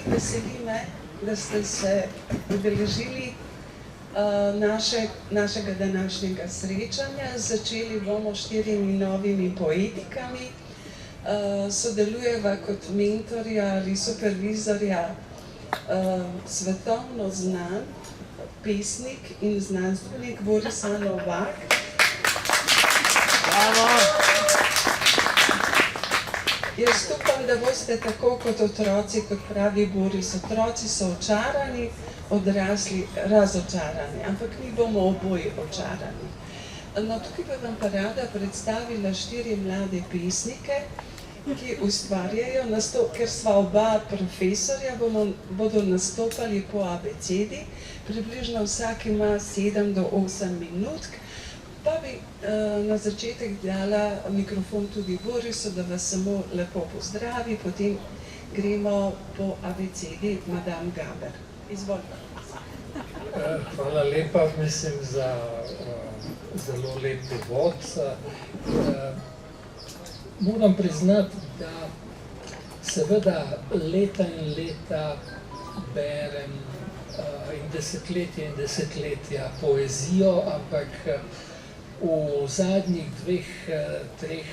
veseli me, da ste se udeležili našega današnjega srečanja. Začeli bomo 4 novimi poetikami. Sodelujeva kot mentorja ali supervizorja svetovno znan pesnik in znanstvenik Boris Novak. Bravo! Jaz upam, da boste tako kot otroci, kot pravi Boris. Otroci so očarani, odrasli razočarani, ampak mi bomo oboji očarani. No, tukaj pa vam pa rada predstavila 4 mlade pesnike, ki ustvarjajo, ker sva oba profesorja, bodo nastopali po abecedi, približno vsak ima 7 do 8 minutk, pa bi na začetek dala mikrofon tudi Borisu, da vas samo lepo pozdravi, potem gremo po abecedi Madame Gaber. Izvolite. Hvala lepa, mislim, za zelo lep uvod. Moram priznati, da seveda leta in leta berem in desetletja poezijo, ampak v zadnjih 2-3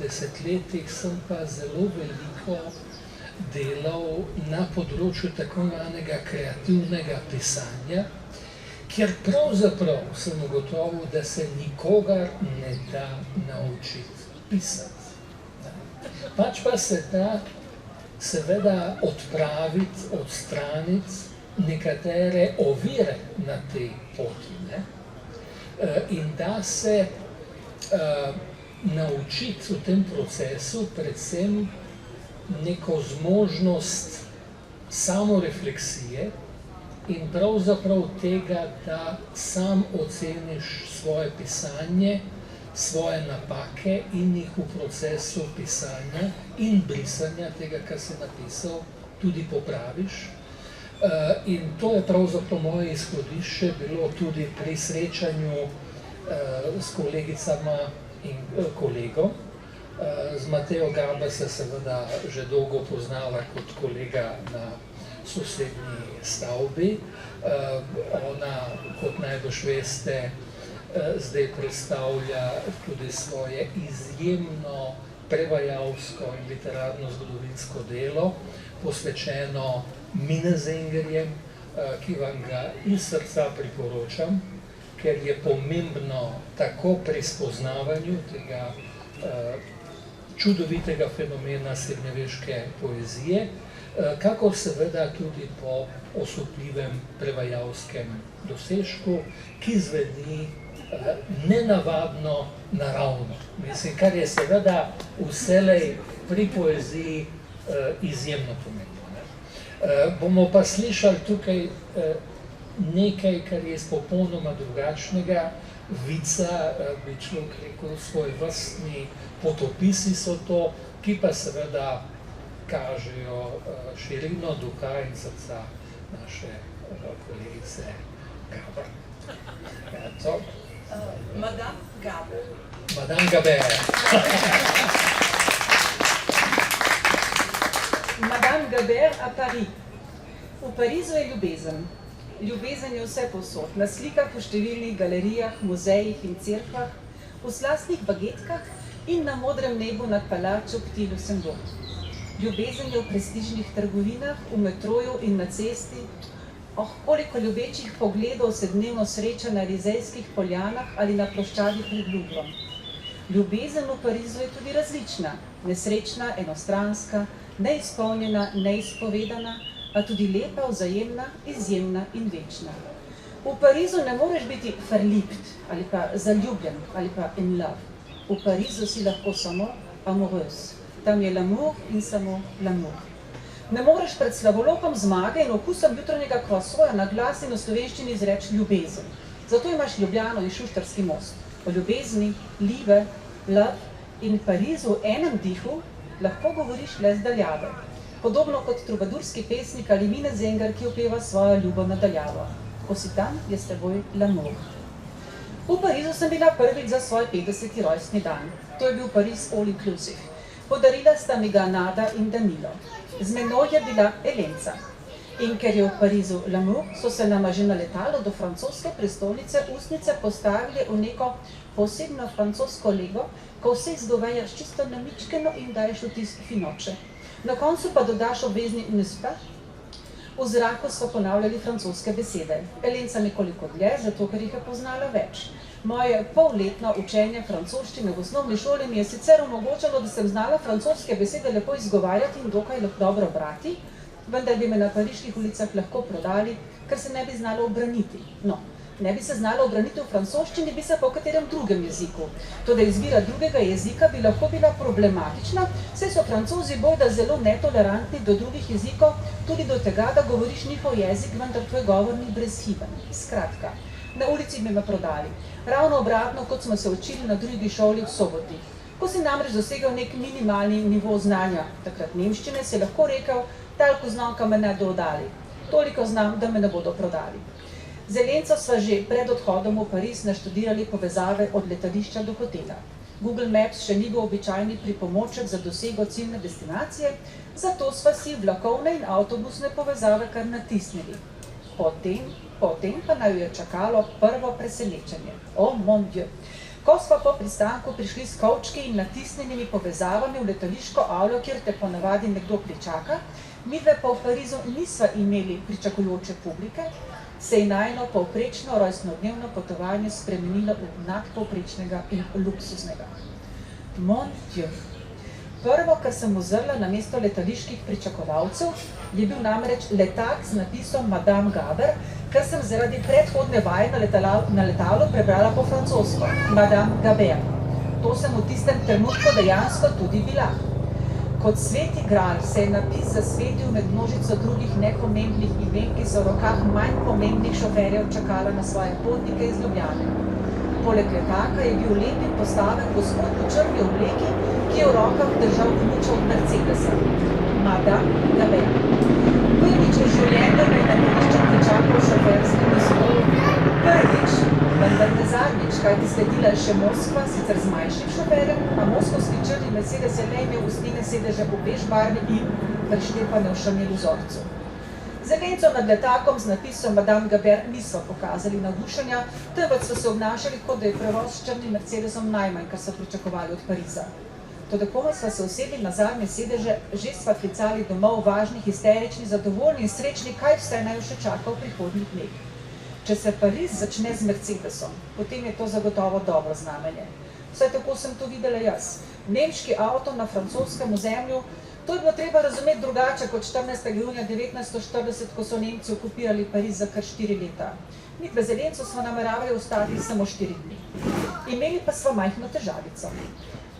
desetletjih sem pa zelo veliko delal na področju tako imenovanega kreativnega pisanja, kjer pravzaprav sem ugotovil, da se nikogar ne da naučiti pisati. Pač pa se da seveda odstraniti nekatere ovire na tej poti. In da se naučiti v tem procesu predvsem neko zmožnost samorefleksije in pravzaprav tega, da sam oceniš svoje pisanje, svoje napake in jih v procesu pisanja in brisanja tega, kar si napisal, tudi popraviš. In to je pravzaprav moje izhodišče bilo tudi pri srečanju s kolegicama in kolegom. Z Matejo Gaber se seveda že dolgo poznala kot kolega na sosednji stavbi. Ona, kot najbrž veste, zdaj predstavlja tudi svoje izjemno prevajalsko in literarno-zgodovinsko delo, posvečeno Minnesengerjem, ki vam ga iz srca priporočam, ker je pomembno tako pri spoznavanju tega čudovitega fenomena srednjeveške poezije, kakor seveda tudi po osupljivem prevajalskem dosežku, ki zveni nenavadno naravno. Mislim, kar je seveda vselej pri poeziji izjemno pomembno. Bomo pa slišali tukaj nekaj, kar je popolnoma drugačnega vica, bi človek rekel, svojevrstni potopisi so to, ki pa seveda kažejo širino duha in srca naše kolegice Gaber. Madame Gaber. Madame Gaber. Madame Gaber à Paris. V Parizu je ljubezen. Ljubezen je vse povsod, na slikah v številnih galerijah, muzejih in cerkvah, v slastnih bagetkah in na modrem nebu nad palačo Petit Luxembourg. Ljubezen je v prestižnih trgovinah, v metroju in na cesti. Koliko ljubečih pogledov se dnevno sreča na Elizejskih poljanah ali na ploščadi pred Louvrom. Ljubezen v Parizu je tudi različna, nesrečna, enostranska, neizpolnjena, neizpovedana, a tudi lepa, vzajemna, izjemna in večna. V Parizu ne moreš biti verliebt ali pa zaljubljen ali pa in love. V Parizu si lahko samo amoureuse. Tam je l'amour in samo l'amour. Ne moreš pred slavolokom zmage in okusom jutranjega croissoja na glas in v slovenščini izreči ljubezen. Zato imaš Ljubljano in Šuštarski most. O ljubezni, Liebe, love in Parizu v enem dihu lahko govoriš le z daljave. Podobno kot trubadurski pesnik ali Minnesenger, ki opeva svojo ljubav nadaljavo. Ko si tam, je s teboj l'amour. V Parizu sem bila prvič za svoj 50. rojstni dan. To je bil Pariz all inclusive. Podarila sta mi ga Nada in Danilo. Z menoj je bila Elenca. In ker je v Parizu L'amour, so se nama že na letalo do francoske prestolnice ustnice postavili v neko posebno francosko lego, ko vse izgovarjaš čisto namičkeno in daješ vtis finoče. Na koncu pa dodaš obvezni nespa. V zraku so ponavljali francoske besede. Elenca nekoliko dlje, zato ker jih je poznala več. Moje polletno učenje francoščine v osnovni šoli mi je sicer omogočalo, da sem znala francoske besede lepo izgovarjati in dokaj dobro brati, vendar bi me na pariških ulicah lahko prodali, ker se ne bi znala obraniti. No, ne bi se znala obraniti v francoščini, bi se po katerem drugem jeziku. Toda izbira drugega jezika bi lahko bila problematična, saj so Francozi bojda zelo netolerantni do drugih jezikov, tudi do tega, da govoriš njihov jezik, vendar tvoj govor ni brezhiben. Skratka, na ulici bi me prodali. Ravno obratno, kot smo se učili na drugi šoli v Soboti. Ko si namreč dosegel nek minimalni nivo znanja, takrat nemščine, si lahko rekel, toliko znam, ka me ne dodali. Toliko znam, da me ne bodo prodali. Z Elenco sva že pred odhodom v Pariz naštudirali povezave od letališča do hotela. Google Maps še ni bil običajni pripomoček za dosego ciljne destinacije, zato sva si vlakovne in avtobusne povezave kar natisnili. Potem pa naju je čakalo prvo presenečenje. Oh mon Dieu! Ko sva po pristanku prišli s kovčki in natisnjenimi povezavami v letališko avlo, kjer te ponavadi nekdo pričaka, midve pa v Parizu nisva imeli pričakujoče publike, se je najino povprečno rojstnodnevno potovanje spremenilo v nadpovprečnega in luksuznega. Mon Dieu! Prvo, kar sem uzrla na mesto letaliških pričakovalcev, je bil namreč letak z napisom Madame Gaber, ker sem zaradi predhodne vaje na letalu prebrala po francosko, Madame Gaber. To sem v tistem trenutku dejansko tudi bila. Kot sveti gral se je napis zasvetil med množico drugih nepomembnih imen, ki so v rokah manj pomembnih šoferjev čakala na svoje potnike iz Ljubljane. Poleg letaka je bil lep in postaven gospod v črni obleki, ki je v rokah držal ključe od Mercedesa. Madame Gaber. Prvič v življenju me je na letališču pričakal šoferski gospod. Prvič, vendar ne zadnjič, kajti sledila je še Moskva, sicer z manjšim šoferjem, a moskovski črni Mercedes je le imel usnjene sedeže v bež barvi in preštepane v šanel vzorcu. Z Elenco nad letakom z napisom Madame Gaber nismo pokazali navdušenja, temveč so se obnašali, kot da je prevoz s črnim Mercedesom najmanj, kar so pričakovali od Pariza. Toda komaj sva se usedli na zadnje sedeže, že sva klicali domov važni, histerični, zadovoljni in srečni, kaj vse naj še čaka v prihodnjih dneh. Če se Pariz začne z Mercedesom, potem je to zagotovo dobro znamenje. Vsaj tako sem to videla jaz. Nemški avto na francoskem ozemlju, to je bilo treba razumeti drugače kot 14. junija 1940, ko so Nemci okupirali Pariz za kar 4 leta. Midve z Elenco smo nameravali ostati samo 4 dni. Imeli pa sva majhno težavico.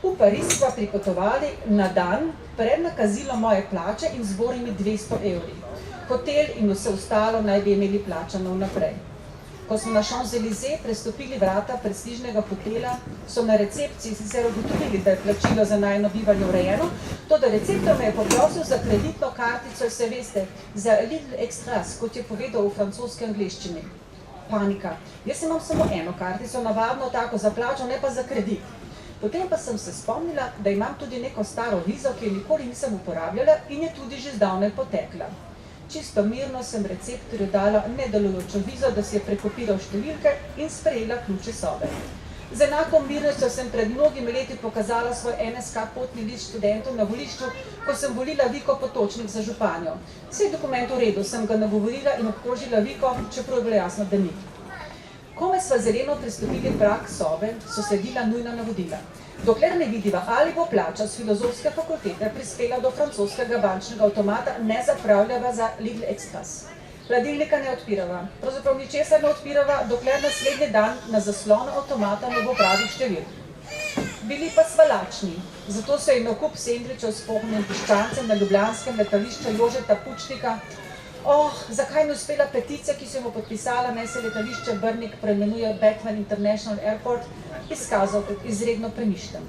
V Pariz sva pripotovali na dan pred nakazilom moje plače in z borimi 200 evri. Hotel in vse ostalo naj bi imeli plačano vnaprej. Ko smo na Champs-Élysées prestopili vrata prestižnega hotela, so na recepciji sicer ugotovili, da je plačilo za najino bivanje urejeno, toda receptor me je poprosil za kreditno kartico, se veste, za Little Extras, kot je povedal v francoski angleščini. Panika. Jaz imam samo eno kartico, navadno tako za plačo, ne pa za kredit. Potem pa sem se spomnila, da imam tudi neko staro vizo, ki jo nikoli nisem uporabljala in je tudi že zdavnaj potekla. Čisto mirno sem receptorju dala nedelujočo vizo, da si je prekopiral številke in sprejela ključe sobe. Z enako mirnostjo sem pred mnogimi leti pokazala svoj NSK potni list študentom na volišču, ko sem volila Viko Potočnik za županjo. Vse dokument v redu, sem ga nagovorila in obkrožila Viko, čeprav je bilo jasno, da ni. Komaj sva zeleno prestopili prag sobe, so sledila nujna navodila. Dokler ne vidiva, ali bo plača z filozofske fakultete prispela do francoskega bančnega avtomata, ne zapravljava za Little Express. Hladilnika ne odpirava, pravzaprav ničesar ne odpirava, dokler naslednji dan na zaslonu avtomata ne bo pravih številk. Bili pa sva lačni, zato se je nakup sendvičev s pohnim piščancem na ljubljanskem letališču Jožeta Pučnika, zakaj ne uspela peticija, ki so mu podpisala, naj se letališče Brnik preimenuje Batman International Airport, izkazal kot izredno premišljen.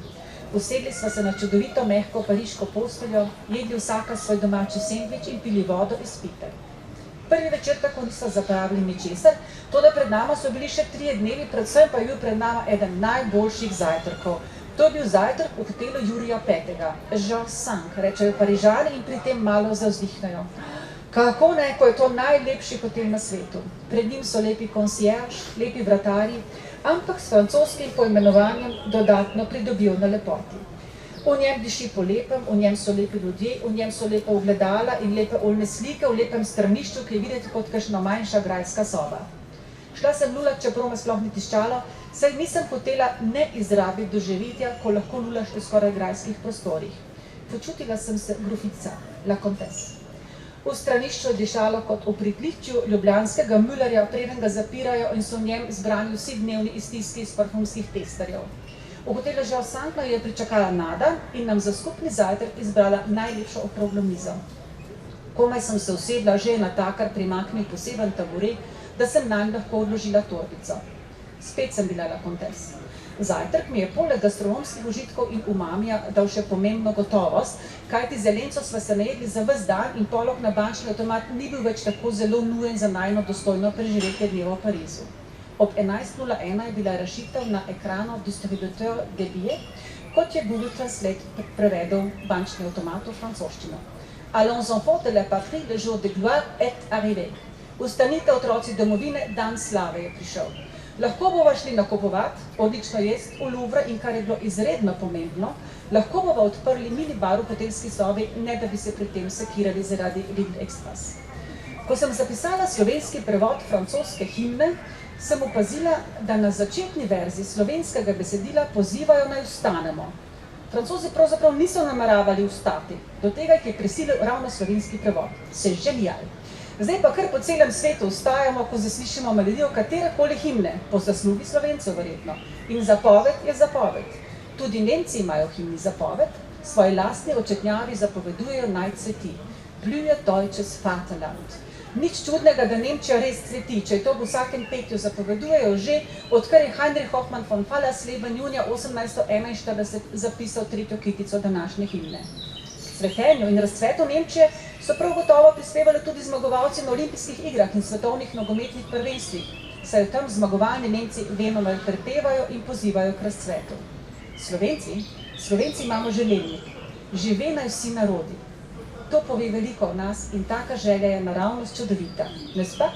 Usedli sva se na čudovito mehko pariško posteljo, jedli vsaka svoj domači sendvič in pili vodo iz pipe. Prvi večer tako nisva zapravili ničesar, toda pred nama so bili še 3 dnevi, predvsem pa je bil pred nama eden najboljših zajtrkov. To je bil zajtrk v hotelu Jurija V. Georges Cinq, rečejo Parižani in pri tem malo zavzdihnejo. Kako ne, ko je to najlepši hotel na svetu. Pred njim so lepi concierge, lepi vratarji, ampak s francoskim poimenovanjem dodatno pridobijo na lepoti. V njem diši po lepem, v njem so lepi ljudje, v njem so lepa ogledala in lepe oljne slike v lepem stranišču, ki je videti kot kakšna manjša grajska soba. Šla sem lulat, čeprav me sploh ni tiščalo, saj nisem hotela ne izrabiti doživetja, ko lahko lulaš v skoraj grajskih prostorih. Počutila sem se grofica, la comtesse. V stranišču je dišalo kot v pritličju ljubljanskega Müllerja, preden ga zapirajo in so v njem zbrani vsi dnevni iztiski iz parfumskih testerjev. V hotelu Georges Cinq je pričakala Nada in nam za skupni zajtrk izbrala najlepšo okroglo mizo. Komaj sem se usedla, že je natakar primaknil poseben taburet, da sem nanj lahko odložila torbico. Spet sem bila la comtesse. Zajtrk mi je poleg gastronomskih užitkov in umamija dal še pomembno gotovost, kajti zelenco sva se najedli za ves dan in polog na bančni avtomat ni bil več tako zelo nujen za najino dostojno preživetje dneva v Parizu. Ob 11:01 je bila rešitev na ekranu distributeur de billets, kot je Google Translate prevedel bančni avtomat v francoščino. Allons enfants de la patrie, le jour de gloire est arrivé. Ustanite, otroci domovine, dan slave je prišel. Lahko bova šli nakupovat, odlično jest v Louvre in kar je bilo izredno pomembno, lahko bova odprli minibar v hotelski sobi, ne da bi se pri tem sekirali zaradi Lidl Express. Ko sem zapisala slovenski prevod francoske himne, sem opazila, da na začetni verziji slovenskega besedila pozivajo naj vstanemo. Francozi pravzaprav niso nameravali vstati, do tega jih je prisilil ravno slovenski prevod. Se željal. Zdaj pa kar po celem svetu vstajamo, ko zaslišimo melodijo katerekoli himne, po zaslugi Slovencev verjetno. In zapoved je zapoved. Tudi Nemci imajo himni zapoved, svoji lastni očetnjavi zapovedujejo naj cveti. Blühe deutsches Vaterland. Nič čudnega, da Nemčija res cveti, če je to v vsakem petju zapovedujejo že, odkar je Heinrich Hoffmann von Fallersleben junija 1841 zapisal tretjo kitico današnje himne. Cvetenju in razcvetu Nemčije so prav gotovo prispevali tudi zmagovalci na olimpijskih igrah in svetovnih nogometnih prvenstvih, saj v tem zmagovalni Nemci venomer prepevajo in pozivajo k razcvetu. Slovenci imamo železnik. Žive naj vsi narodi. To pove veliko o nas in taka želja je naravnost čudovita. Ne spa?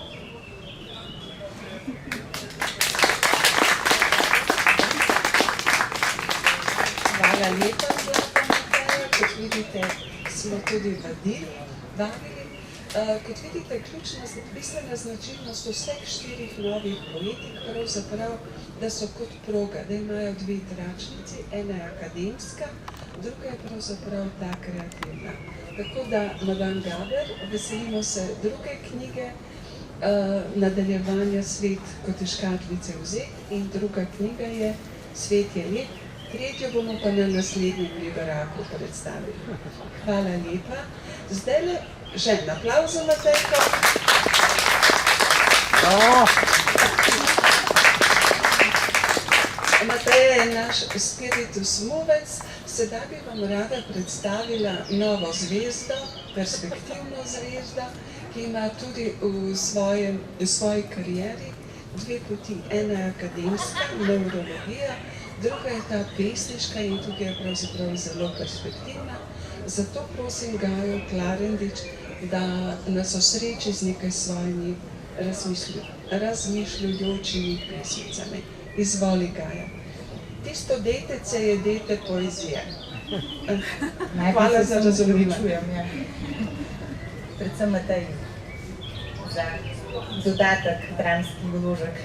Hvala lepa za komentarje. Kot vidite, smo tudi vabili. Kot vidite, ključna bistvena značilnost vseh 4 novih poetik pravzaprav, da so kot proga, da imajo 2 tračnici, ena je akademska, druga je pravzaprav ta kreativna. Tako da, Madame Gaber, veselimo se druge knjige, nadaljevanja Svet kot je škatlice vzet in druga knjiga je Svet je lep, tretjo bomo pa na naslednjem Liberaku predstavili. Hvala lepa. Zdajle še en aplavz za Matejko. Mateja je naš spiritus movec. Sedaj bi vam rada predstavila novo zvezdo, perspektivno zvezdo, ki ima tudi v svoji karieri 2 poti. Ena je akademska, neurologija, druga je ta pesniška in tukaj je pravzaprav zelo perspektivna. Zato prosim Gajo Klarendič, da nas osreči z nekaj svojimi razmišljujočimi pesmicami. Izvoli, Gaja. Tisto detece je dete poezije. Hvala za razumevanje. Predvsem Matej za dodatek, dramski vložek.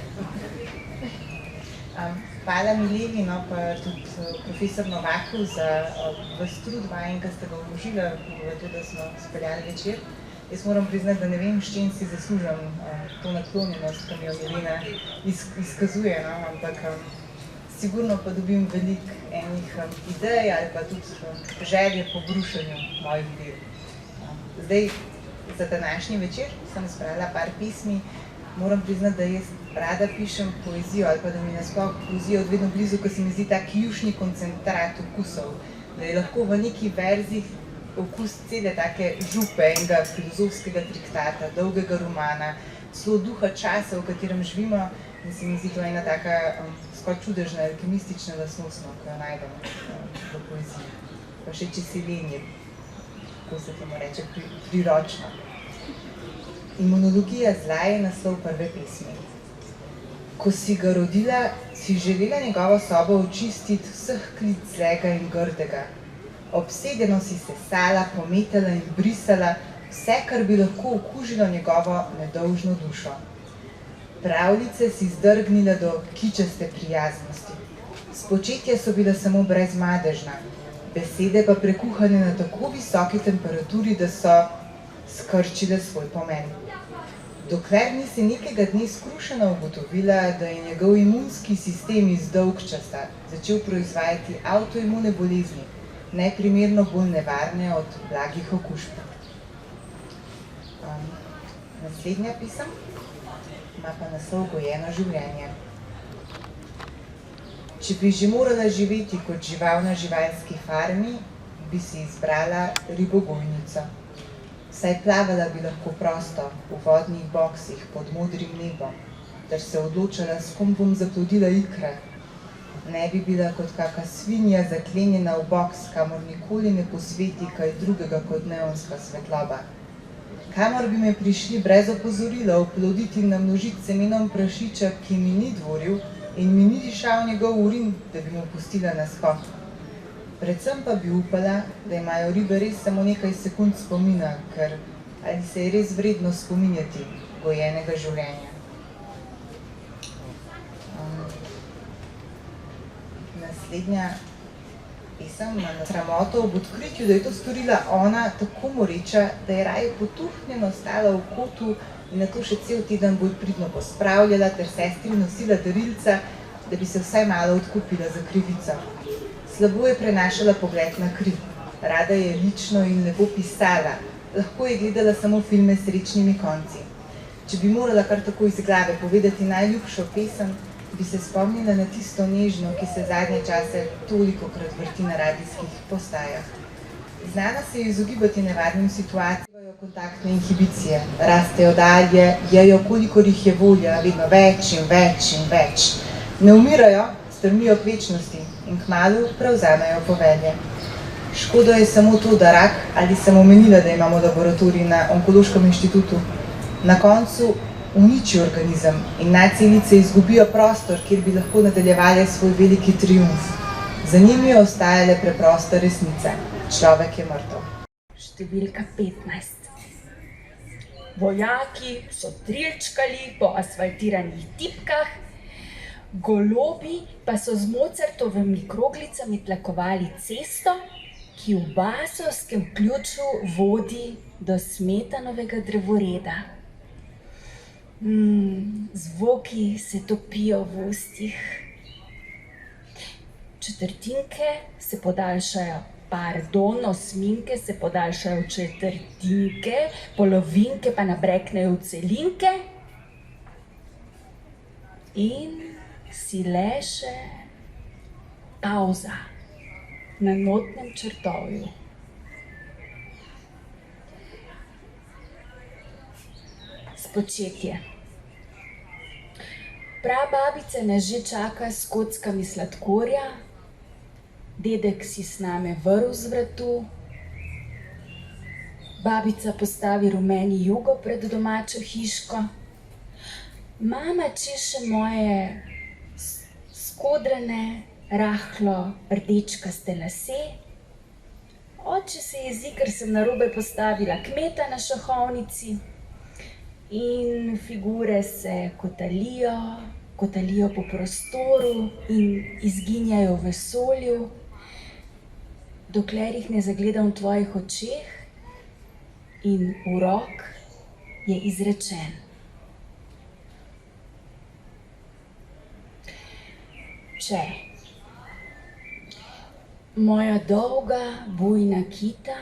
Hvala Mileni, no pa tudi profesor Novaku za vas trud vajen, ki ste ga vložili v to, da smo speljali večer. Jaz moram priznati, da ne vem, s čim si zaslužim to naklonjenost, ki mi jo Milena izkazuje, no? Ampak sigurno pa dobim veliko enih idej ali pa tudi želje po brušenju mojih del. Zdaj, za današnji večer sem izbrala par pismi. Moram priznati, da jaz rada pišem poezijo ali pa da mi nasploh poezija od vedno blizu, ko se mi zdi tak jušni koncentrat okusov, da je lahko v neki verzih okus cele take župe, enega filozofskega triktata, dolgega romana, celo duha časa, v katerem živimo, in se mi zdi to ena taka skoraj čudežna, alkemistična lastnost, ki jo najdemo v poeziji. Pa še česilenje, kako se temu reče, priročno. Imunologija zla je naslov prve pesmi. Ko si ga rodila, si želela njegovo sobo očistiti vseh klic zlega in grdega. Obsedeno si sesala, pometala in brisala vse, kar bi lahko okužilo njegovo nedolžno dušo. Pravljice si zdrgnila do kičaste prijaznosti. Spočetja so bila samo brezmadežna, besede pa prekuhane na tako visoki temperaturi, da so skrčile svoj pomen. Dokler nisi nekega dne skrušeno ugotovila, da je njegov imunski sistem iz dolgčasa začel proizvajati avtoimune bolezni, neprimerno bolj nevarne od blagih okužb. Naslednja pesem ima pa naslov Gojeno življenje. Če bi že morala živeti kot žival na živalski farmi, bi si izbrala ribogojnico. Saj plavala bi lahko prosto v vodnih boksih pod modrim nebom, ter se odločala, s kom bom zaplodila ikre. Ne bi bila kot kaka svinja zaklenjena v boks, kamor nikoli ne posveti kaj drugega kot neonska svetloba. Kamor bi me prišli brez opozorila oploditi in namnožiti semenom prašiča, ki mi ni dvoril in mi ni dišal njegov urin, da bi mu pustila naskok. Predvsem pa bi upala, da imajo ribe res samo nekaj sekund spomina, ker ali se je res vredno spominjati gojenega življenja. Naslednja pesem ima sramoto ob odkritju, da je to storila ona tako moreča, da je raje potuhnjeno stala v kotu in nato še cel teden bolj pridno pospravljala ter sestri nosila darilca, da bi se vsaj malo odkupila za krivico. Slabo je prenašala pogled na kri, rada je lično in lepo pisala, lahko je gledala samo filme s srečnimi konci. Če bi morala kar tako iz glave povedati najljubšo pesem, bi se spomnila na tisto nežno, ki se zadnje čase tolikokrat vrti na radijskih postajah. Znala se je izogibati nevarnim situacijam, kontaktne inhibicije, rastejo dalje, jejo kolikor jih je volja, vedno več in več in več. Ne umirajo, strmijo k večnosti in kmalu prevzamejo povelje. Škoda je samo to, da rak, ali sem omenila, da imamo laboratorij na Onkološkem inštitutu, na koncu uniči organizem in nadcelice izgubijo prostor, kjer bi lahko nadaljevali svoj veliki triumf. Za njimi je ostajala preprosta resnica. Človek je mrtev. Številka 15. Vojaki so trilčkali po asfaltiranih tipkah, golobi pa so z Mozartovimi kroglicami tlakovali cesto, ki v basovskem ključu vodi do Smetanovega drevoreda. Zvoki se topijo v ustih. Četrtinke se podaljšajo, osminke se podaljšajo v četrtinke, polovinke pa nabreknejo v celinke in si le še pavza na notnem črtovju. Spočetje. Prababica nas že čaka s kockami sladkorja, dedek si sname vrv z vratu, babica postavi rumeni jugo pred domačo hiško, mama češe moje skodrane, rahlo rdečkaste lase, oče se jezi, ker sem narobe postavila kmeta na šahovnici in figure se kotalijo po prostoru in izginjajo v vesolju, dokler jih ne zagledam v tvojih očeh in urok je izrečen. Če moja dolga, bujna kita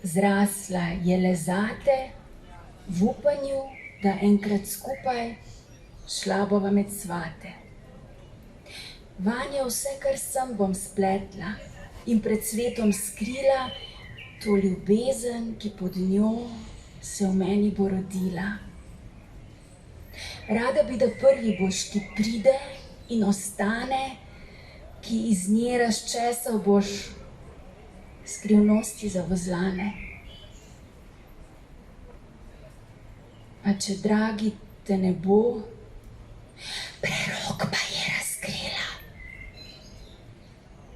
zrasla je le zate, v upanju, da enkrat skupaj šla bova med svate. Vanje vse, kar sem, bom spletla in pred svetom skrila, to ljubezen, ki pod njo se v meni bo rodila. Rada bi, da prvi boš, ki pride in ostane, ki iz nje razčesal boš skrivnosti zavozlane. A če, dragi, te ne bo, prerok pa je razkrila,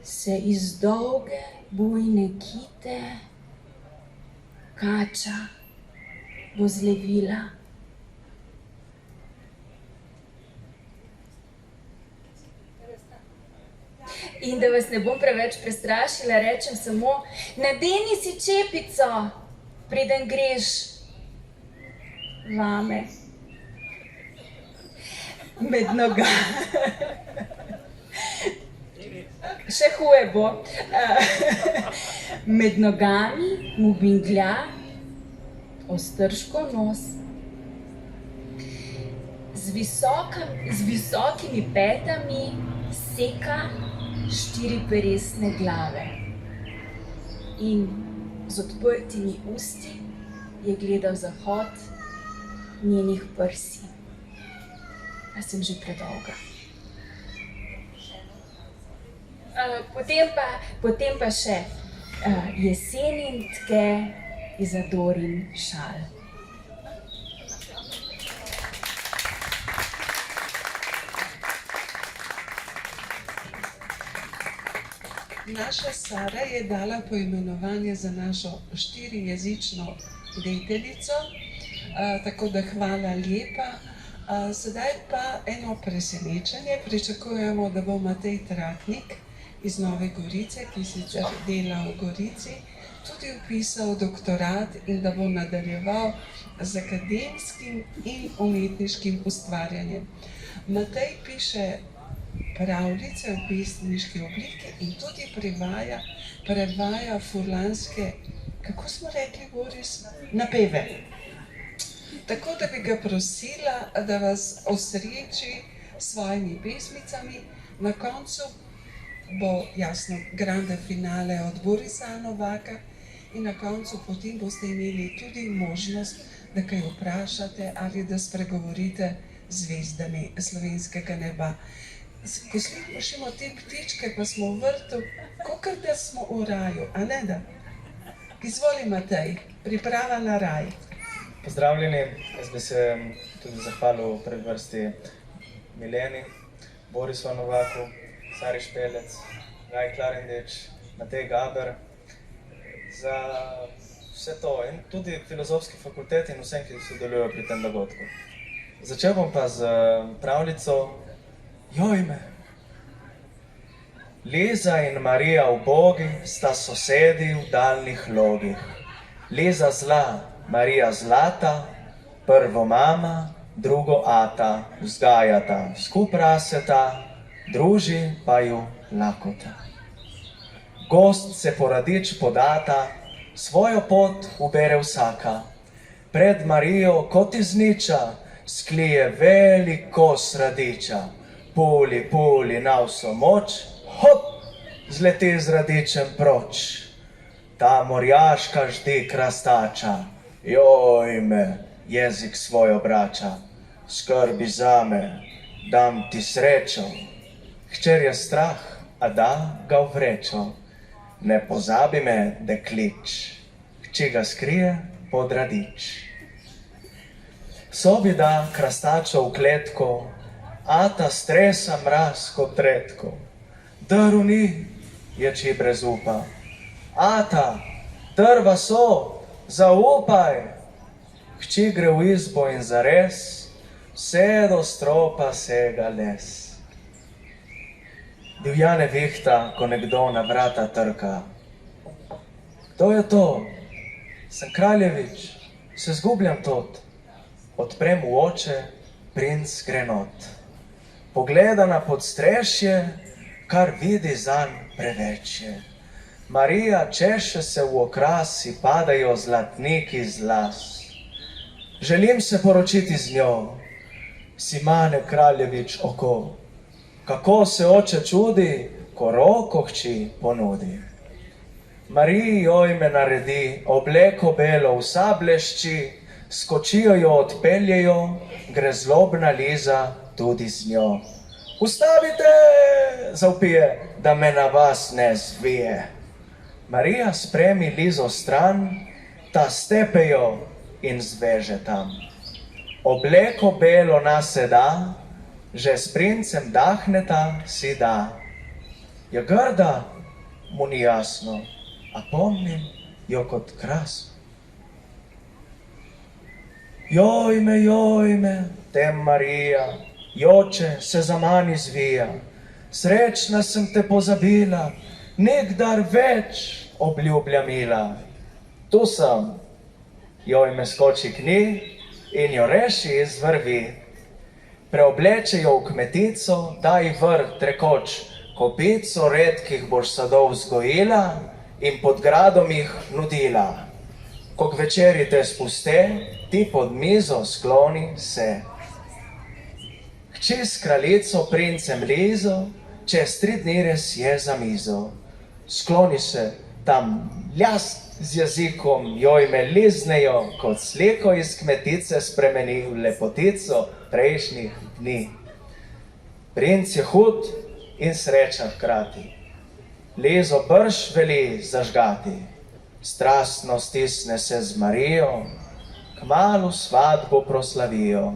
se iz dolge bujne kite kača bo zlevila. In da vas ne bom preveč prestrašila, rečem samo, nadeni si čepico, preden greš vame. Med nogami. Še huje bo. Med nogami mu binglja Ostržkov nos. Z visokimi petami seka 4 peresne glave in z odprtimi usti je gledal zahod njenih prsi. A sem že predolga. Potem pa še Jesenin tke Izadorin šal. Naša Sara je dala poimenovanje za našo 4-jezično deteljico, tako da hvala lepa. Sedaj pa eno presenečenje. Pričakujemo, da bo Matej Tratnik iz Nove Gorice, ki sicer dela v Gorici, tudi vpisal doktorat in da bo nadaljeval z akademskim in umetniškim ustvarjanjem. Matej piše pravljice v pesniški obliki in tudi prevaja furlanske, kako smo rekli, Boris, napeve. Tako da bi ga prosila, da vas osreči s svojimi pesmicami. Na koncu bo jasno grande finale od Borisa Novaka in na koncu potem boste imeli tudi možnost, da kaj vprašate ali da spregovorite z zvezdami slovenskega neba. Ko slišimo te ptičke, pa smo v vrtu, kakor da smo v raju, a ne da? Izvoli, Matej, priprava na raj. Pozdravljeni, jaz bi se tudi zahvalil v prvi vrsti Mileni, Borisu Novaku, Sari Špelec, Gaji Klarindič, Matej Gaber, za vse to in tudi Filozofski fakulteti in vsem, ki sodelujejo pri tem dogodku. Začel bom pa z pravljico Jojme. Liza in Marija ubogi sta sosedi v daljnih logih. Liza zla, Marija zlata, prvo mama, drugo ata, vzgajata, skup raseta, druži pa ju lakota. Gost se po radič podata, svojo pot ubere vsaka. Pred Marijo kot iz niča sklije velik kos radiča. Puli, puli na vso moč, hop, zleti z radičem proč. Ta morjaška ždi krastača, jojme, jezik svoj obrača. Skrbi zame, dam ti srečo. Hčer je strah, a da ga v vrečo. Ne pozabi me, deklič, hči ga skrije pod radič. Sobi da krastačo v kletko, ata stresa mraz kot redko. Drv ni, je či brez upa. Ata, drva so, zaupaj. Hči gre v izbo in zares, vse do stropa sega les. Divjane vihta, ko nekdo na vrata trka. Kdo je to? Sem Kraljevič, se zgubljam tot. Odprem v oče, princ gre not. Pogleda na podstrešje, kar vidi zanj preveč je. Marija češe se v okrasi, padajo zlatniki z las. Želim se poročiti z njo, si mane Kraljevič oko. Kako se oče čudi, ko roko hči ponudi. Mariji jojme naredi, obleko belo vsa blešči, skočijo jo odpeljejo, gre zlobna Liza tudi z njo. Ustavite, zavpije, da me na vas ne zvije. Marija spremi Lizo stran, ta stepejo in zveže tam. Obleko belo naseda, že s princem dahneta si da. Je grda, mu ni jasno, a pomnim jo kot kras. Jojme, tem Marija, joče se za mani zvija. Srečna sem te pozabila, nikdar več, obljublja mila. Tu sem, jojme skoči k njej in jo reši iz vrvi. Preobleče jo v kmetico, da ji vrt rekoč, kopico redkih boš sadov vzgojila in pod gradom jih nudila. Ko k večeri te spuste, ti pod mizo skloni se. Hči s kraljico princem Lizo, čez 3 dni res je za mizo. Skloni se, tam ljas z jezikom jojme liznejo, kot sliko iz kmetice spremeni v lepotico prejšnjih dni. Princ je hud in sreča hkrati. Lizo brž veli zažgati. Strastno stisne se z Marijo, kmalu svatbo proslavijo.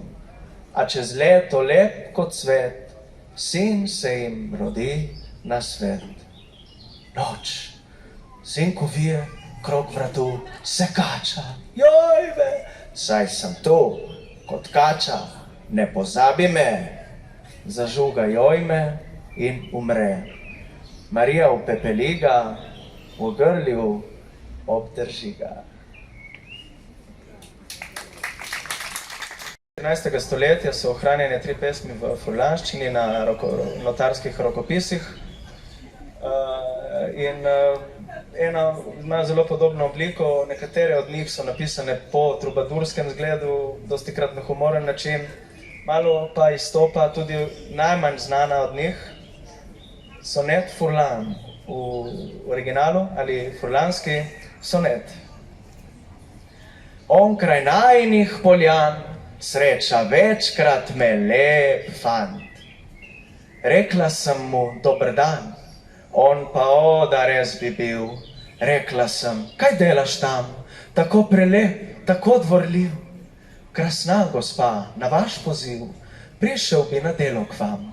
A čez leto lep kot cvet, sin se jim rodi na svet. Noč, sinko vije, krog vratu se kača. Jojme, saj sem tu, kot kača, ne pozabi me. Zažuga jojme in umre. Marija upepeli ga, v grlju obdrži ga. 14. stoletja so ohranjene 3 pesmi v furlanščini na notarskih rokopisih. Ena ima zelo podobno obliko, nekatere od njih so napisane po trubadurskem zgledu, dostikrat na humoren način, malo pa izstopa tudi najmanj znana od njih, sonet Furlan v originalu ali furlanski sonet. Onkraj najinih poljan sreča večkrat me lep fant. Rekla sem mu dober dan, on pa da res bi bil. Rekla sem, kaj delaš tam, tako prelep, tako dvorljiv. Krasna gospa, na vaš poziv, prišel bi na delo k vam.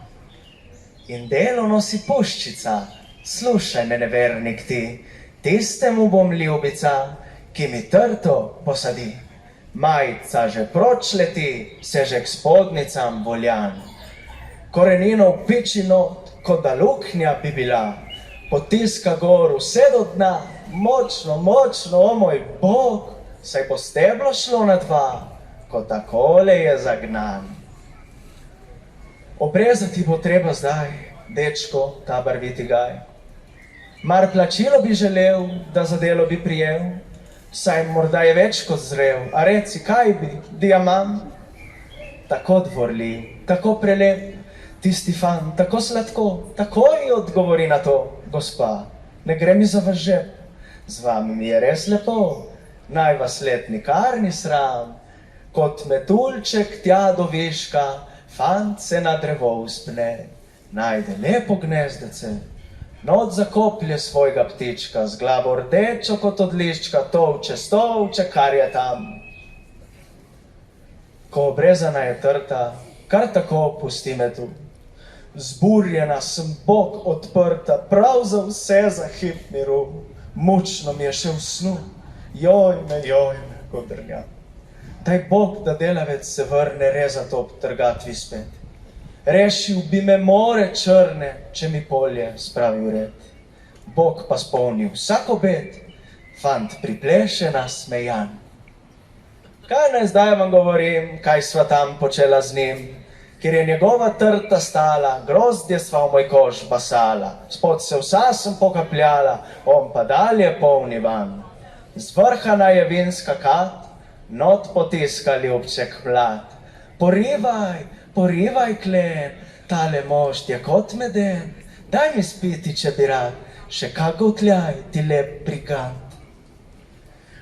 In delo nosi puščica, slušaj me nevernik ti, tistemu bom ljubica, ki mi trto posadi. Majica že proč leti, se že k spodnicam voljan. Korenino v piči not, kot da luknja bi bila, potiska gor vse do dna, močno, močno, o moj Bog, saj bo steblo šlo na 2, ko takole je zagnan. Obrezati bo treba zdaj, dečko, ta barviti gaj. Mar plačilo bi želel, da za delo bi prijel, saj morda je več kot zrel, a reci, kaj bi, diamant? Tako dvorli, tako prelep, tisti fan, tako sladko, takoj odgovori na to, gospa, ne gre mi za vaš žep, z vami mi je res lepo, naj vas let nikar ni sram, kot metuljček tja do viška, fant se na drevo uspne, najde lepo gnezdece, not zakoplje svojega ptička, z glavo rdečo kot od liščka, stolče, kar je tam. Ko obrezana je trta, kar tako pusti me tu. Zburjena sem, Bog odprta, prav za vse za hip miru. Mučno mi je še v snu, jojme, kot drnjam. Daj Bog, da delavec se vrne rezat ob trgatvi spet. Rešil bi me more črne, če mi polje spravi v red. Bog pa spolnil vsak obed, fant pripleše nasmejan. Kaj naj zdaj vam govorim, kaj sva tam počela z njim? Ker je njegova trta stala, grozdje sva v moj kož basala, spod se vsa sem pokapljala, on pa dalje polni van. Zvrhana je vinska kat, not potiska ljubček mlad. Porivaj, klen, tale mošt je kot meden, daj mi spiti, če bi rad, še kak gotljaj ti lep prigant.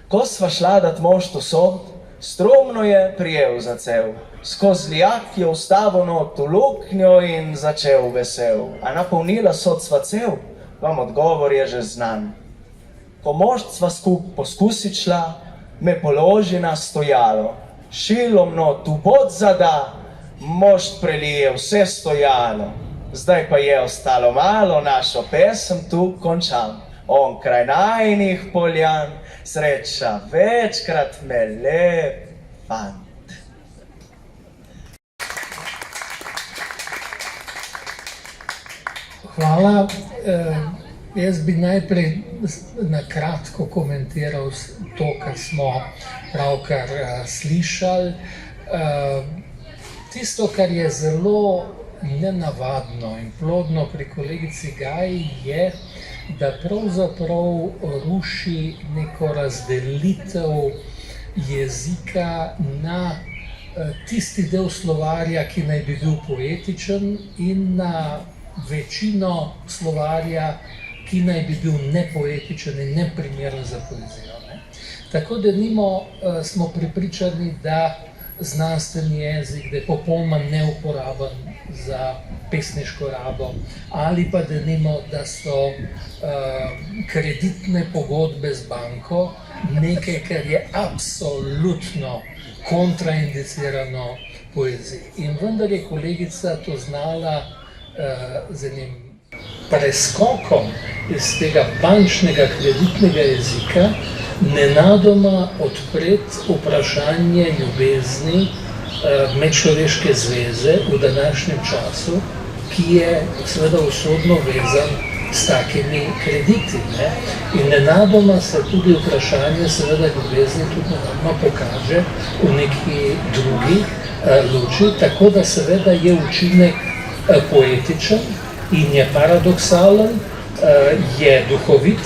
Ko sva šla dat mošt v sod, stromno je prijel za cev, skoz lijak je vstavil not v luknjo in začel vesel. A napolnila sod sva cev, vam odgovor je že znan. Ko mošt sva skup poskusit šla, me položi na stojalo, šilom not v bod zada, mošt prelije vse stojalo. Zdaj pa je ostalo malo, našo pesem tu končam. Onkraj najnih poljan, sreča večkrat me lep fant. Hvala. Jaz bi najprej na kratko komentiral to, kar smo pravkar slišali. Tisto, kar je zelo nenavadno in plodno pri kolegici Gaji, je, da pravzaprav ruši neko razdelitev jezika na tisti del slovarja, ki naj bi bil poetičen, in na večino slovarja, ki naj bi bil nepoetičen in neprimeren za poezijo. Tako denimo smo prepričani, da znanstveni jezik, da je popolnoma neuporaben za pesniško rabo, ali pa denimo, da so kreditne pogodbe z banko nekaj, kar je absolutno kontraindicirano poeziji. In vendar je kolegica to znala z enim preskokom iz tega bančnega kreditnega jezika nenadoma odpreti vprašanje ljubezni, medčloveške zveze v današnjem času, ki je seveda usodno vezan s takimi krediti. In nenadoma se tudi vprašanje seveda ljubezni tudi nenadoma pokaže v neki drugi luči, tako da seveda je učinek poetičen in je paradoksalen, je duhovit,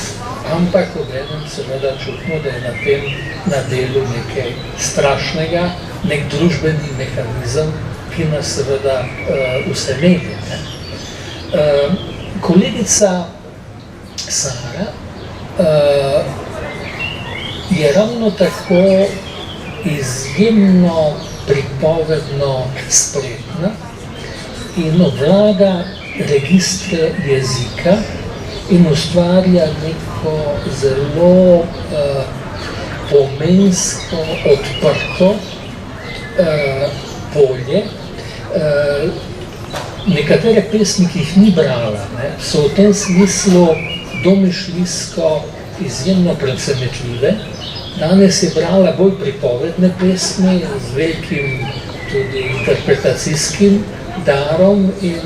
ampak obenem seveda čutimo, da je na tem na delu nekaj strašnega, nek družbeni mehanizem, ki nas seveda vse meri. Kolegica Sara je ravno tako izjemno pripovedno spretna in obvlada registre jezika in ustvarja neko zelo pomensko odprto polje. Nekatere pesmi, ki jih ni brala, so v tem smislu domišljijsko izjemno presenetljive. Danes je brala bolj pripovedne pesmi z velikim tudi interpretacijskim darom in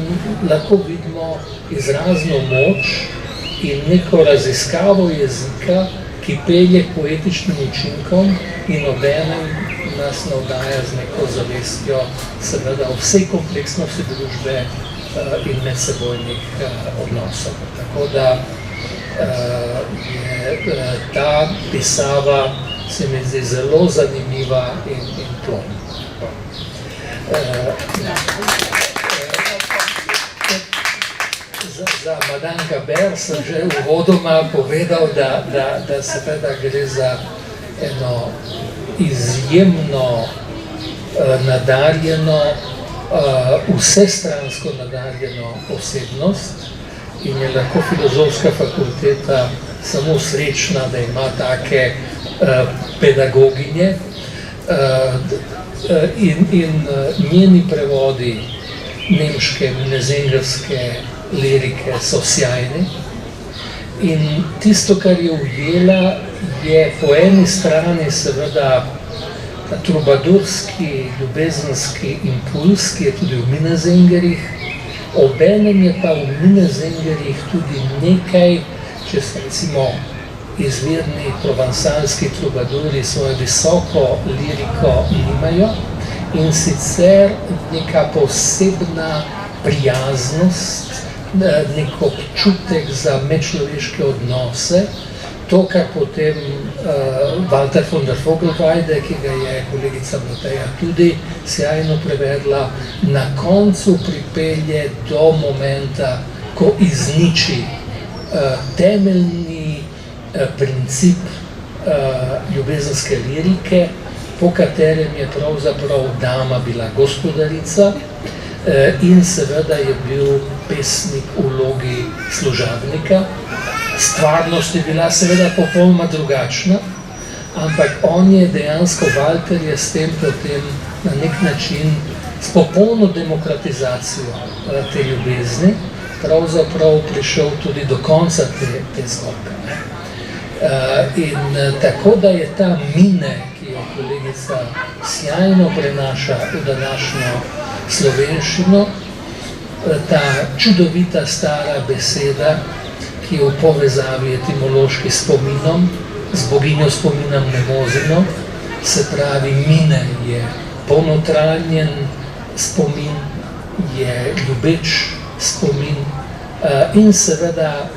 lahko vidimo izrazno moč in neko raziskavo jezika, ki pelje k poetičnim učinkom in obenem nas navdaja z neko zavestjo seveda o vsej kompleksnosti družbe in medsebojnih odnosov. Tako da je ta pisava se mi zdi zelo zanimiva in plodna. Za Madame Gaber sem že uvodoma povedal, da seveda gre za eno izjemno nadarjeno, vsestransko nadarjeno osebnost in je lahko filozofska fakulteta samo srečna, da ima take pedagoginje in njeni prevodi nemške, mnezengerske lirike so sjajni. In tisto, kar je ujela, je po eni strani seveda trubadurski, ljubezenski impuls, ki je tudi v Minnesengerih, obenem je pa v Minnesengerih tudi nekaj, če so recimo izvirni provansalski trubaduri svojo visoko liriko nimajo, in sicer neka posebna prijaznost, nek občutek za medčloveške odnose, to, kar potem Walter von der Vogelweide, ki ga je kolegica Mateja tudi sjajno prevedla, na koncu pripelje do momenta, ko izniči temeljni princip ljubezenske lirike, po katerem je pravzaprav dama bila gospodarica in seveda je bil pesnik v vlogi služabnika. Stvarnost je bila seveda popolnoma drugačna, ampak on je dejansko, Walter je s tem potem na nek način s popolno demokratizacijo te ljubezni pravzaprav prišel tudi do konca te zgodbe. In tako da je ta mine, ki jo kolegica sjajno prenaša v današnjo slovenščino, ta čudovita stara beseda, ki je v povezavi etimološki s spominom, z boginjo spominom Nemozino, se pravi mine je ponotranjen spomin, je ljubeč spomin in seveda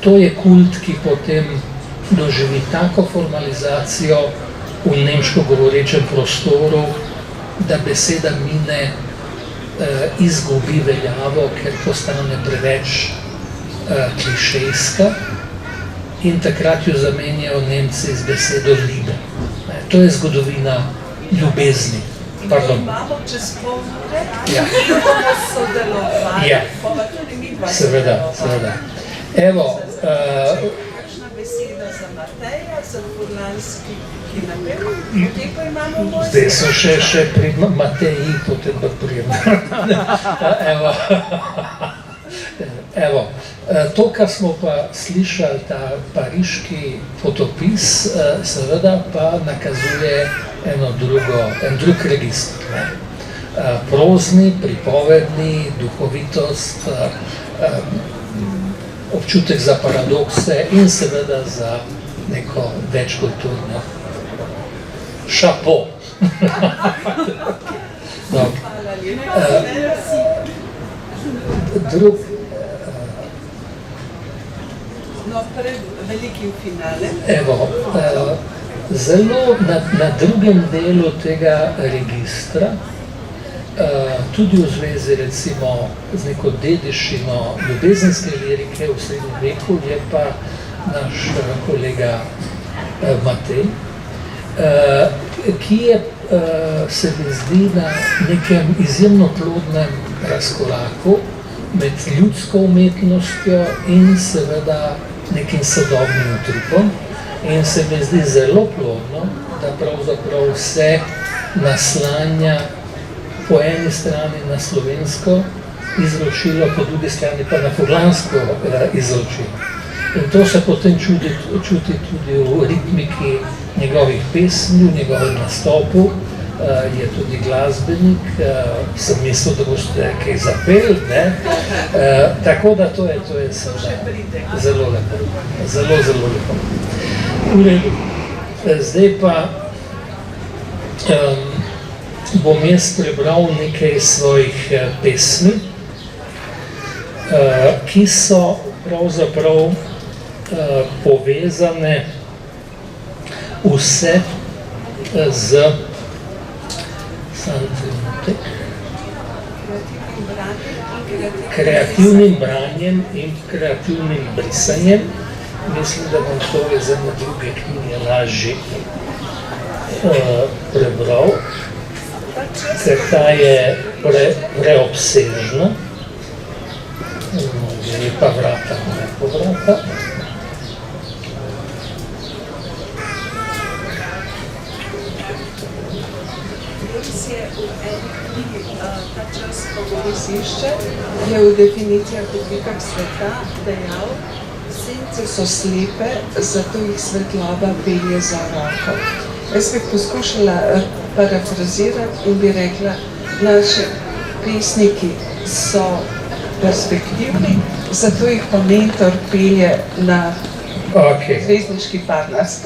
to je kult, ki potem doživi tako formalizacijo v nemško govorečem prostoru, da beseda mine izgubi veljavo, ker postane preveč klišejska in takrat jo zamenjajo Nemci z besedo Liebe. To je zgodovina ljubezni. Pardon. Imamo čez pol ure, Ja. ki bomo sodelovali, Ja. pa tudi mi dva Seveda, seveda. Evo, kakšna beseda za Mateja, za furlanski, ki napel, potem pa imamo moj. zdaj so še pri Mateji, potem pa prijem. Evo, to, kar smo pa slišali, ta pariški potopis, seveda pa nakazuje en drug register. Prozni, pripovedni, duhovitost, občutek za paradokse in seveda za neko večkulturno šapo. Drug, No, pred velikim finalem. evo, zelo na drugem delu tega registra, tudi v zvezi recimo z neko dediščino ljubezenske lirike v srednjem veku, je pa naš kolega Matej, ki je, se mi zdi, na nekem izjemno plodnem razkoraku med ljudsko umetnostjo in seveda nekim sodobnim utripom. In se mi zdi zelo plodno, da pravzaprav vse naslanja po eni strani na slovensko izročilo, po drugi strani pa na furlansko izročilo. In to se potem čuti tudi v ritmiki njegovih pesmi, v njegovem nastopu. Je tudi glasbenik, sem mislil, da boste kaj zapel, ne? Tako da to je zelo lepo, zelo lepo. V redu. Zdaj pa bom jaz prebral nekaj svojih pesmi, ki so pravzaprav povezane vse z kreativnim branjem in kreativnim brisanjem. Mislim, da bom to iz ene druge knjige lažje prebral, ker ta je preobsežna. Gre pa vrata, ne po vrata. Ta čas, ko govorišče, je v definicijah oblikah sveta dejal, sence so slepe, zato jih svetloba pelje za roko. Jaz bi poskušala parafrazirati in bi rekla, naši pesniki so perspektivni, zato jih pa mentor pelje na zvezdniški parnas.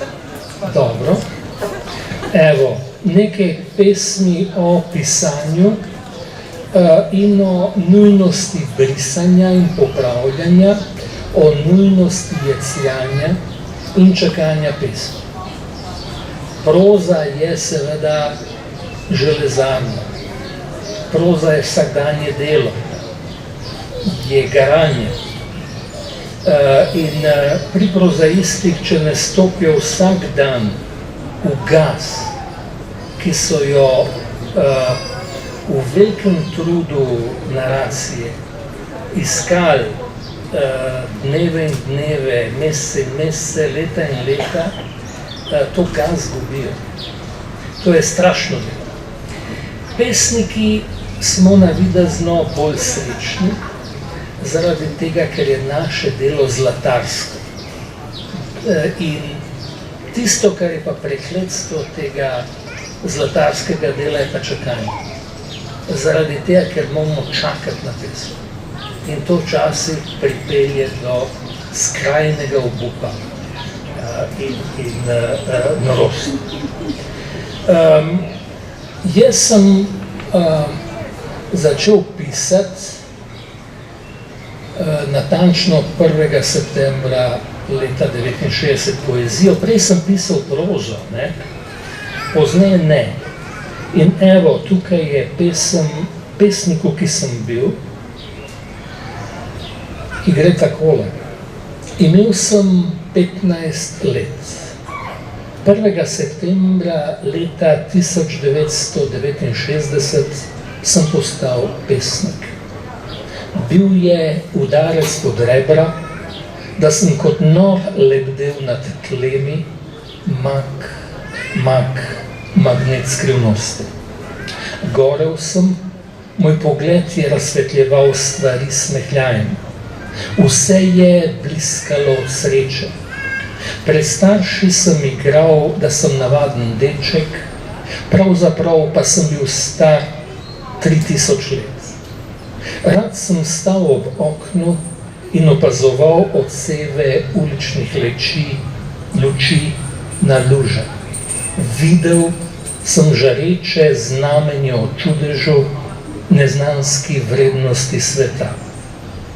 Dobro. Evo, nekaj pesmi o pisanju in o nujnosti brisanja in popravljanja, o nujnosti jecljanja in čakanja pesmi. Proza je seveda železarna, proza je vsakdanje delo, je garanje In pri prozaistih, če ne stopijo vsak dan v gas, ki so jo v velikem trudu naracije iskali dneve in dneve, mesece in mesece, leta in leta, to gas zgubijo. To je strašno delo. Pesniki smo navidezno bolj srečni, zaradi tega, ker je naše delo zlatarsko. In tisto, kar je pa prekletstvo tega zlatarskega dela, je pa čakanje. Zaradi tega, ker moramo čakati na pesem. In to včasih pripelje do skrajnega obupa in norosti. Jaz sem začel pisati natančno 1. septembra leta 1969 poezijo. Prej sem pisal prozo, pozneje ne. In evo, tukaj je pesem pesniku, ki sem bil, ki gre takole. Imel sem 15 let. 1. septembra leta 1969 sem postal pesnik. Bil je udarec pod rebra, da sem kot nor lebdel nad tlemi, magnet skrivnosti. Gorel sem, moj pogled je razsvetljeval stvari smehljajem. Vse je bliskalo od sreče. Pred starši sem igral, da sem navaden deček, pravzaprav pa sem bil star 3000 let. Rad sem stal ob oknu in opazoval odseve uličnih luči na luže. Videl sem žareče znamenje o čudežu, neznanski vrednosti sveta.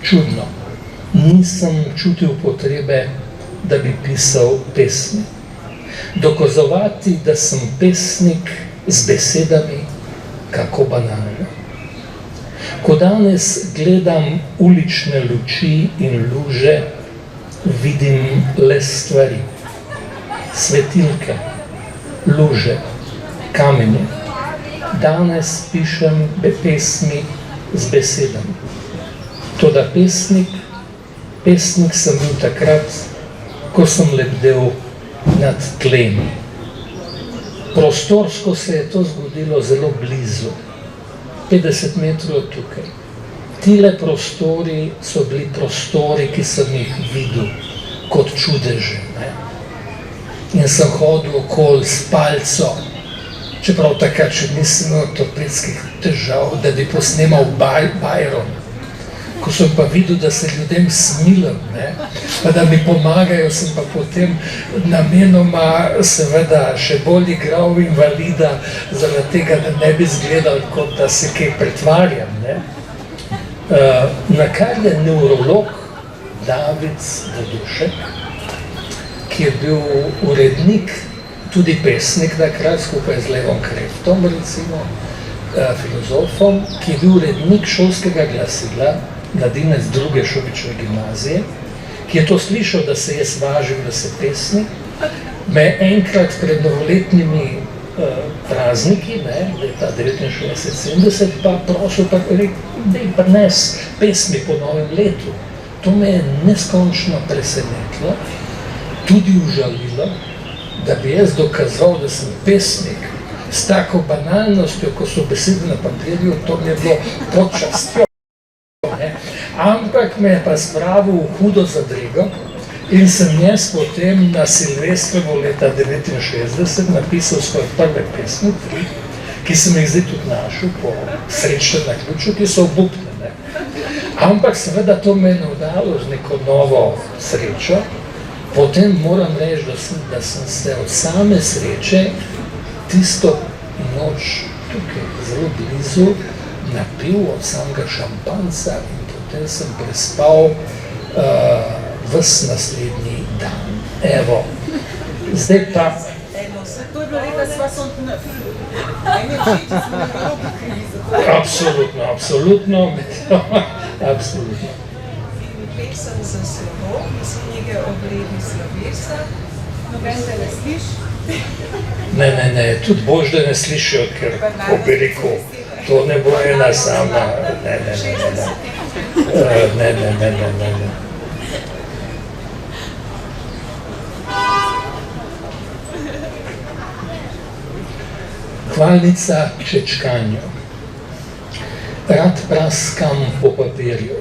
Čudno, nisem čutil potrebe, da bi pisal pesmi. Dokazovati, da sem pesnik z besedami, kako banalno. Ko danes gledam ulične luči in luže, vidim le stvari. Svetilke, luže, kamenje. Danes pišem pesmi z besedami. Toda pesnik sem bil takrat, ko sem lebdel nad tlemi. Prostorsko se je to zgodilo zelo blizu, 50 metrov tukaj. Tile prostori so bili prostori, ki sem jih videl kot čudeže. In sem hodil okoli s palco, čeprav takrat še nisem imel ortopedskih težav, da bi posnemal Byron. Ko sem pa videl, da se ljudem smilim, pa da mi pomagajo, sem pa potem namenoma seveda še bolj igral invalida, zaradi tega, da ne bi izgledal, kot da se kaj pretvarjam. Nakar je nevrolog David Vodušek, ki je bil urednik, tudi pesnik takrat, skupaj z Levom Kreftom, recimo, filozofom, ki je bil urednik šolskega glasila, mladinec druge Šubičeve gimnazije, ki je to slišal, da se jaz važim, da se pesnik, me enkrat pred novoletnimi prazniki, leta 1969, pa prosil, da je prines pesmi po novem letu. To me je neskončno presenetilo, tudi užalilo, da bi jaz dokazal, da sem pesnik s tako banalnostjo, ko so besede na papirju, to mi je bilo pod častjo. Ampak me je pa spravil v hudo zadrego in sem jaz potem na Silvestrovo leta 1969 napisal svoje prve pesmi, ki sem jih zdaj tudi našel po srečnem naključju, ki so obupne. Ampak seveda to me je navdalo z neko novo srečo. Potem moram reči, da sem se od same sreče tisto noč tukaj zelo blizu napil od samega šampanca in potem sem prespal ves naslednji dan. Evo, zdaj pa... To je bilo leta 69. Meni očiči smo nekako krivi za to. Absolutno. pesem za slovo iz knjige Obredi slovesa. Noben te ne sliši. Ne, tudi bož, da ne slišijo, ker, ko bi rekel, to ne bo ena sama. Ne. Hvalnica čečkanju. Rad praskam po papirju,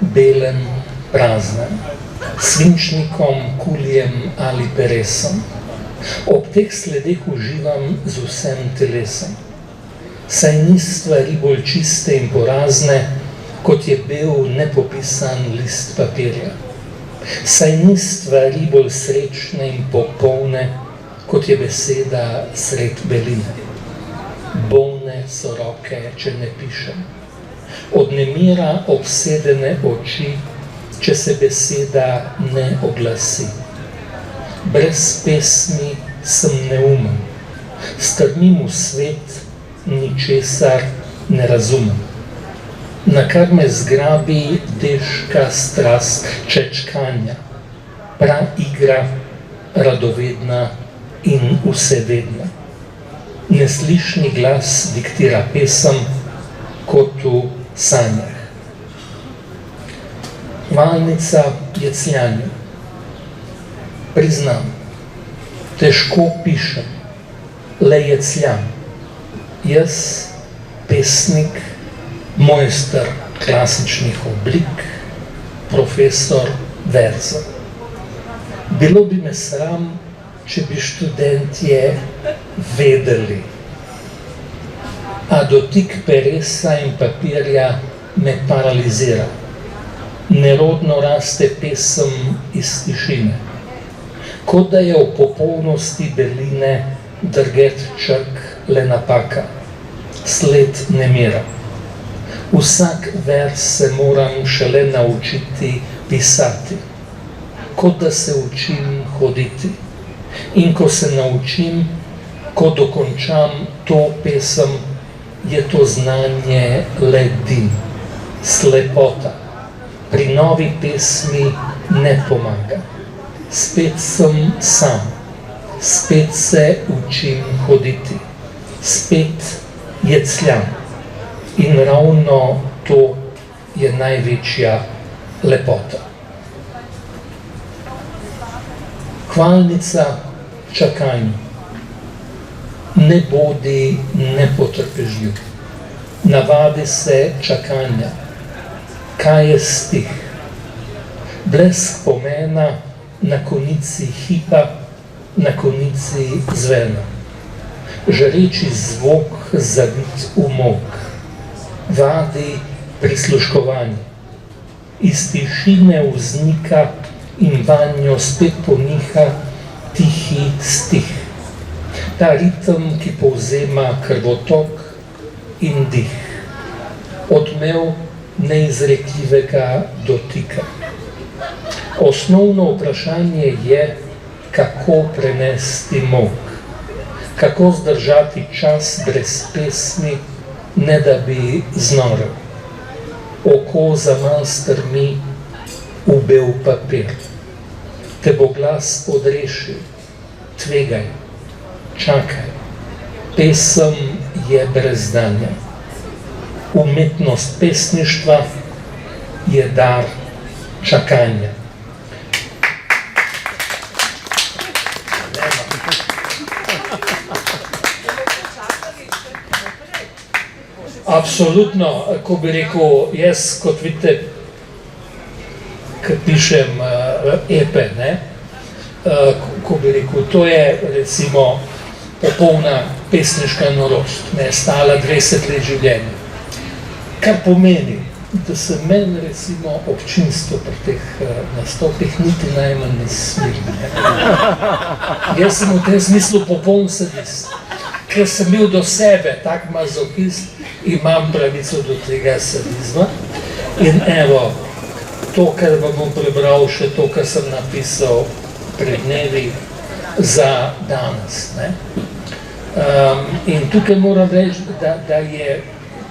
belem, praznem, svinčnikom, kuljem ali peresom. Ob teh sledeh uživam z vsem telesom. Saj ni stvari bolj čiste in porazne, kot je bel nepopisan list papirja. Saj ni stvari bolj srečne in popolne, kot je beseda sred beline. Bolne so roke, če ne pišem. Od nemira obsedene oči, če se beseda ne oglasi. Brez pesmi sem neumen, strmim v svet, ničesar ne razumem. Nakar me zgrabi težka strast čečkanja, igra, radovedna in vsevedna. Neslišni glas diktira pesem, kot v sanjah. Hvalnica jecljanju. Priznam, težko pišem, le jecljam. Jaz, pesnik, mojster klasičnih oblik, profesor verza. Bilo bi me sram, če bi študentje vedeli. A dotik peresa in papirja me paralizira. Nerodno raste pesem iz tišine. Kot da je v popolnosti beline drget črk le napaka, sled nemira. Vsak vers se moram šele naučiti pisati, kot da se učim hoditi. In ko se naučim, ko dokončam to pesem, je to znanje le dim, slepota. Pri novi pesmi ne pomaga. Spet sem sam, spet se učim hoditi, spet jecljam. In ravno to je največja lepota. Hvalnica čakanju. Ne bodi nepotrpežljiv. Navadi se čakanja. Kaj je stih? Blesk pomena na konici hipa, na konici zvena. Žareči zvok zavit v mok. Vadi prisluškovanje. Iz tišine vznika in vanjo spet poniha tihi stih. Ta ritem, ki povzema krvotok in dih. Odmev neizrekljivega dotika. Osnovno vprašanje je, kako prenesti mok. Kako zdržati čas brez pesmi, ne da bi znorel. Oko zaman strmi v bel papir. Te bo glas odrešil. Tvegaj, čakaj. Pesem je brezdanja. Umetnost pesništva je dar čakanja. Absolutno, ko bi rekel, jaz, kot vidite, ko pišem epe, ko bi rekel, to je recimo popolna pesniška norost, stala 20 let življenja. Kar pomeni, da se meni recimo občinstvo pri teh nastopih niti najmanj ne smiri. Jaz sem v tem smislu popoln sadist, ker sem bil do sebe tak mazohist, imam pravico do tega sadizma. In evo, to, kar vam bom prebral, še to, kar sem napisal pred dnevi za danes. In tukaj moram reči, da je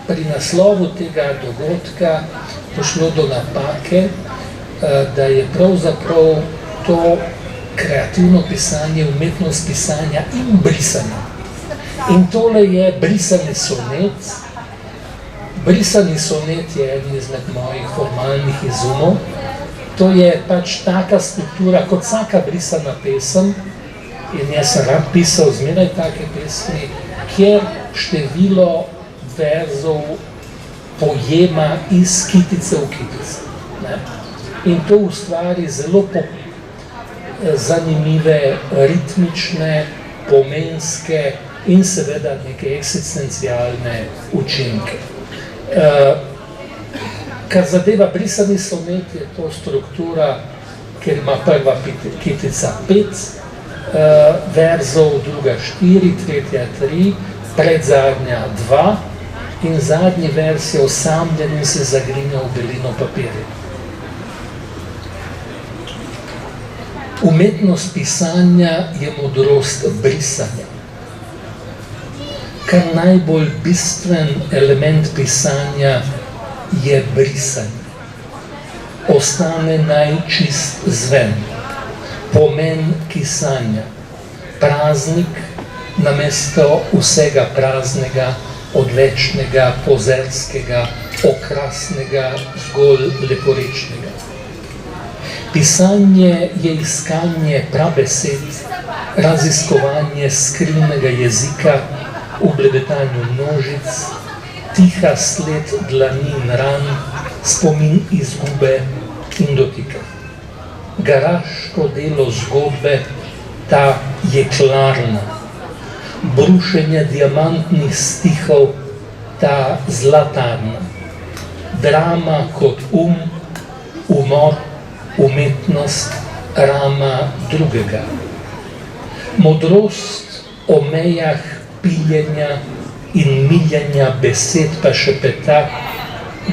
pri naslovu tega dogodka prišlo do napake da je pravzaprav to kreativno pisanje, umetnost pisanja in brisanja. In tole je brisani sonet. Brisani sonet je eden izmed mojih formalnih izumov. To je pač taka struktura, kot vsaka brisana pesem, in jaz sem rad pisal zmeraj take pesmi, kjer število verzov pojema iz kitice v kitice. In to ustvari zelo zanimive, ritmične, pomenske in seveda neke eksistencialne učinke. Kar zadeva brisani sonet, je to struktura, kjer ima prva kitica 5 verzov, druga 4, tretja 3, predzadnja 2 in zadnji vers je osamljen in se zagrinja v belino papirja. Umetnost pisanja je modrost brisanja. Kar najbolj bistven element pisanja je brisanje. Ostane najčist zven, pomen kisanja, praznik namesto vsega praznega, odvečnega, pozerskega, okrasnega, zgolj leporečnega. Pisanje je iskanje prabesed, raziskovanje skrivnega jezika, v blebetanju množic, tiha sled dlani in ran, spomin izgube in dotika. Garaško delo zgodbe, ta jeklarna, brušenje diamantnih stihov, ta zlatarna, drama kot umor, umetnost, rama drugega. Modrost o mejah piljenja in miljenja besed pa šepeta,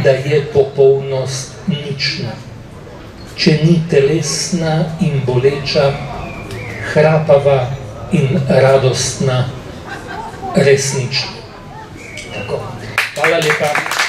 da je popolnost nična. Če ni telesna in boleča, hrapava in radostna, resnična. Tako. Hvala lepa.